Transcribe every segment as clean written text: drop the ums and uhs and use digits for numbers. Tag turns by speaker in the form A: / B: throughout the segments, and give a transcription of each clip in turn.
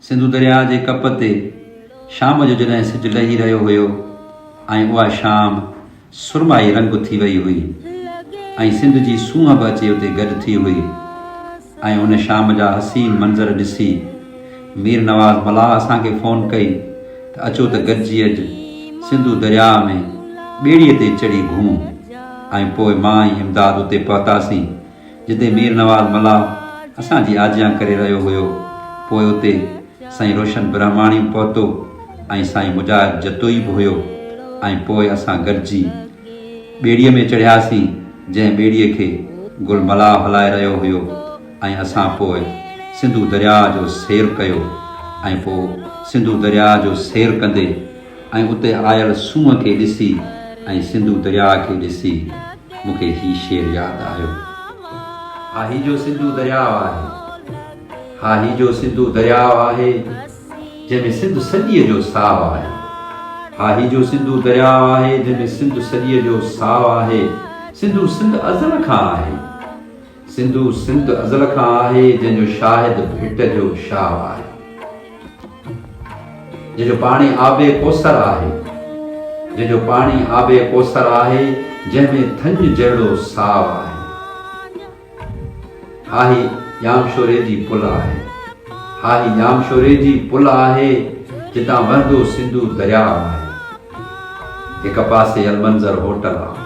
A: सिंधु दरिया जे कप ते शाम जो जॾहिं सिजु लही रहियो हुयो ऐं उहा शाम सुरमाई रंग थी वई हुई ऐं सिंध जी सूंहं बि अचे उते गॾु थी हुई ऐं उन शाम जा हसीन मंज़र ॾिसी मीर नवाज़ मलाह असांखे फ़ोन कई त अचो त गॾिजी अॼु सिंधु दरिया में ॿेड़ीअ ते चढ़ी घुमूं। ऐं पोइ मां ऐं इमदाद उते पहुतासीं जिते मीर नवाज़ मलाह असांजी आजियां करे रहियो हुयो। पोइ उते साईं रोशन ब्रह्माणी पहुतो ऐं साईं मुजाहिद जतोई बि हुयो ऐं पोइ असां गॾिजी ॿेड़ीअ में चढ़ियासीं जंहिं ॿेड़ीअ खे गुल मलाह हलाए रहियो हुयो ऐं असां पोइ सिंधु दरिया जो सैर कयो ऐं पोइ सिंधु दरिया जो सैर कंदे ऐं उते आयल सूंहं खे ॾिसी ऐं सिंधु दरिया खे ॾिसी मूंखे ही शेर यादि आयो। हा ही जो सिंधु दरियाव आहे, हा ही जो सिंधु दरियाव आहे जंहिंमें सिंध सॼीअ जो साहु आहे। हा ही जो सिंधु दरियाव आहे जंहिंमें सिंध सॼीअ जो साहु आहे। सिंधु सिंध अज़ल खां आहे, सिंधु सिंध अज़ल खां आहे जंहिंजो शाहिद भिट जो शाह आहे, जंहिंजो पाणी आबे कोसर आहे, जंहिंजो पाणी आबे कोसर आहे जंहिंमें थंज जहिड़ो साहु आहे। हा ही यामशोरे जी पुल आहे, हा ही यामशोरे जी पुल आहे जितां वहंदो सिंधु दरिया आहे। हिक पासे अलमंज़र होटल आहे,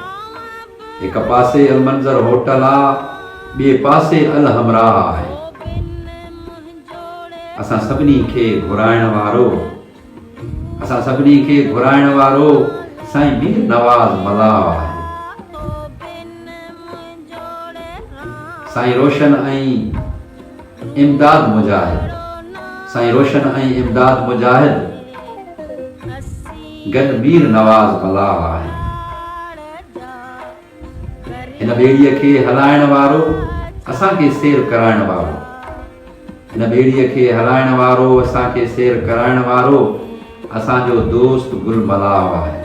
A: हिक पासे अलमंज़र होटल आहे, ॿिए पासे अल हमराह आहे। असां सभिनी खे घुराइण वारो, असां सभिनी खे घुराइण वारो साईं मीर नवाज़ मलाह आहे। साईं रोशन ऐं इमदाद मुजाहिद, साईं रोशन ऐं इमदाद मुजाहिद गॾु मीर नवाज़ मलाह आहे। हिन ॿेड़ीअ खे हलाइण वारो, असांखे सैर कराइण वारो, हिन ॿेड़ीअ खे हलाइण वारो, असांखे सैर कराइण वारो असांजो दोस्त गुल मलाह आहे।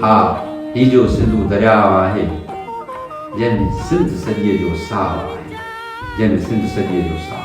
A: हा ही जो सिंधु दरियाव आहे जंहिंमें सिंध सॼीअ जो साहु आहे, जंहिंमें सिंध सॼीअ जो साहु।